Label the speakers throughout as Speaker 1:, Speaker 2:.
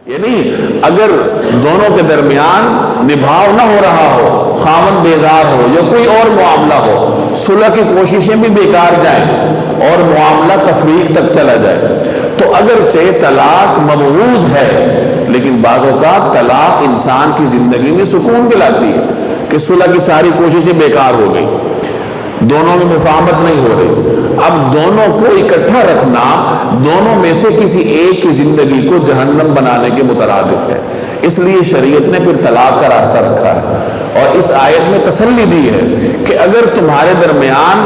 Speaker 1: یعنی اگر دونوں کے درمیان نبھاؤ نہ ہو رہا ہو، خاوند بیزار ہو یا کوئی اور معاملہ ہو، صلح کی کوششیں بھی بیکار جائیں اور معاملہ تفریق تک چلا جائے، تو اگرچہ طلاق مبعوض ہے لیکن بعض اوقات طلاق انسان کی زندگی میں سکون بھی لاتی ہے کہ صلح کی ساری کوششیں بیکار ہو گئی، دونوں میں مفاہمت نہیں ہو رہی۔ اب دونوں کو اکٹھا رکھنا دونوں میں سے کسی ایک کی زندگی کو جہنم بنانے کے مترادف ہے، اس لیے شریعت نے پھر طلاق کا راستہ رکھا ہے اور اس آیت میں تسلی دی ہے کہ اگر تمہارے درمیان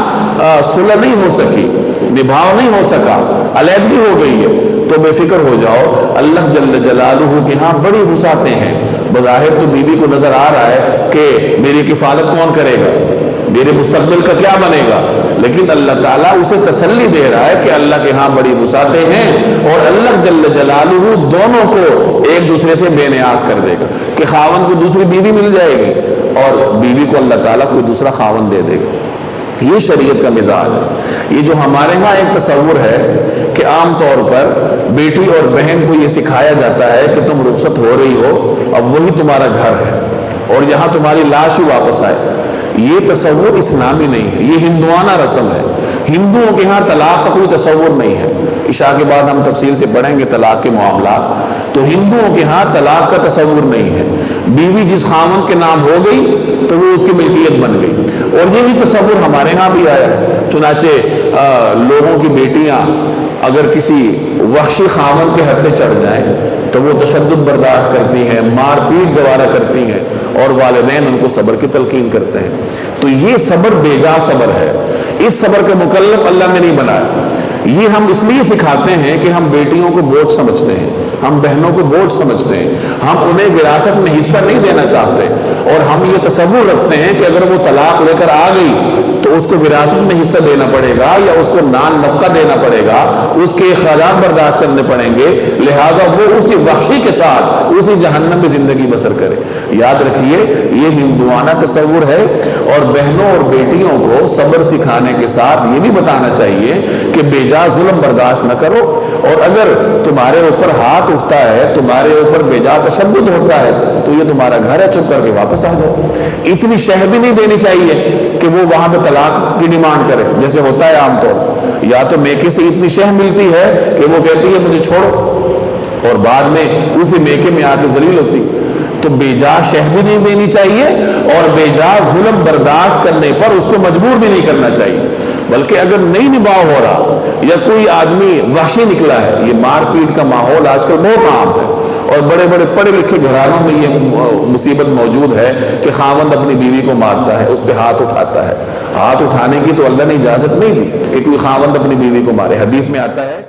Speaker 1: صلح نہیں ہو سکی، نبھاؤ نہیں ہو سکا، علیحدگی ہو گئی ہے، تو بے فکر ہو جاؤ، اللہ جل جلالہ کے ہاں بڑی وسعتیں ہیں۔ بظاہر تو بیوی کو نظر آ رہا ہے کہ میری کفالت کون کرے گا، میرے مستقبل کا کیا بنے گا، لیکن اللہ تعالیٰ اسے تسلی دے رہا ہے کہ اللہ کے ہاں بڑی وسعتیں ہیں اور اللہ جل جلالہ دونوں کو ایک دوسرے سے بے نیاز کر دے گا کہ خاوند کو دوسری بیوی مل جائے گی اور بیوی کو اللہ تعالیٰ کوئی دوسرا خاوند دے دے گا۔ یہ شریعت کا مزاج ہے۔ یہ جو ہمارے ہاں ایک تصور ہے کہ عام طور پر بیٹی اور بہن کو یہ سکھایا جاتا ہے کہ تم رخصت ہو رہی ہو، اب وہی تمہارا گھر ہے اور یہاں تمہاری لاش ہی واپس آئے، یہ تصور اسلامی نہیں ہے، یہ ہندوانہ رسم ہے۔ ہندوؤں کے ہاں طلاق کا کوئی تصور نہیں ہے، عشاء کے بعد ہم تفصیل سے پڑھیں گے طلاق کے معاملات، تو ہندوؤں کے ہاں طلاق کا تصور نہیں ہے۔ بیوی جس خاوند کے نام ہو گئی تو وہ اس کی ملکیت بن گئی، اور یہی تصور ہمارے ہاں بھی آیا ہے۔ چنانچہ لوگوں کی بیٹیاں اگر کسی وحشی خاوند کے ہتھے چڑھ جائیں تو وہ تشدد برداشت کرتی ہیں، مار پیٹ گوارا کرتی ہیں اور والدین ان کو صبر کی تلقین کرتے ہیں۔ تو یہ صبر بے جا صبر ہے، اس صبر کا مکلف اللہ نے نہیں بنایا۔ یہ ہم اس لیے سکھاتے ہیں کہ ہم بیٹیوں کو بوجھ سمجھتے ہیں، ہم بہنوں کو بوجھ سمجھتے ہیں، ہم انہیں وراثت میں حصہ نہیں دینا چاہتے، اور ہم یہ تصور رکھتے ہیں کہ اگر وہ طلاق لے کر آ گئی تو اس کو وراثت میں حصہ دینا پڑے گا یا اس کو نان نفقہ دینا پڑے گا، اس کے اخراجات برداشت کرنے پڑیں گے، لہٰذا وہ اسی وحشی کے ساتھ اسی جہنم میں زندگی بسر کرے۔ یاد رکھیے یہ ہندوانہ تصور ہے، اور بہنوں اور بیٹیوں کو صبر سکھانے کے ساتھ یہ بھی بتانا چاہیے کہ بے جا ظلم برداشت نہ کرو، اور اگر تمہارے اوپر ہاتھ اٹھتا ہے، تمہارے اوپر بے جا تشدد ہوتا ہے تو یہ تمہارا گھر ہے، چپ کر کے واپس آ جاؤ۔ اتنی شہ بھی نہیں دینی چاہیے کہ وہ وہاں پہ طلاق کی ڈیمانڈ کرے، جیسے ہوتا ہے عام طور، یا تو میکے سے اتنی شہ ملتی ہے کہ وہ کہتی ہے مجھے چھوڑو، اور بعد میں اسی میکے میں آ کے ذلیل ہوتی۔ تو بے جا شہ بھی نہیں دینی چاہیے اور بے جا ظلم برداشت کرنے پر اس کو مجبور بھی نہیں کرنا چاہیے، بلکہ اگر نہیں نباہ ہو رہا یا کوئی آدمی وحشی نکلا ہے، یہ مار پیٹ کا ماحول آج کل بہت عام ہے اور بڑے بڑے پڑھے لکھے گھرانوں میں یہ مصیبت موجود ہے کہ خاوند اپنی بیوی کو مارتا ہے، اس پہ ہاتھ اٹھاتا ہے۔ ہاتھ اٹھانے کی تو اللہ نے اجازت نہیں دی کہ کوئی خاوند اپنی بیوی کو مارے، حدیث میں آتا ہے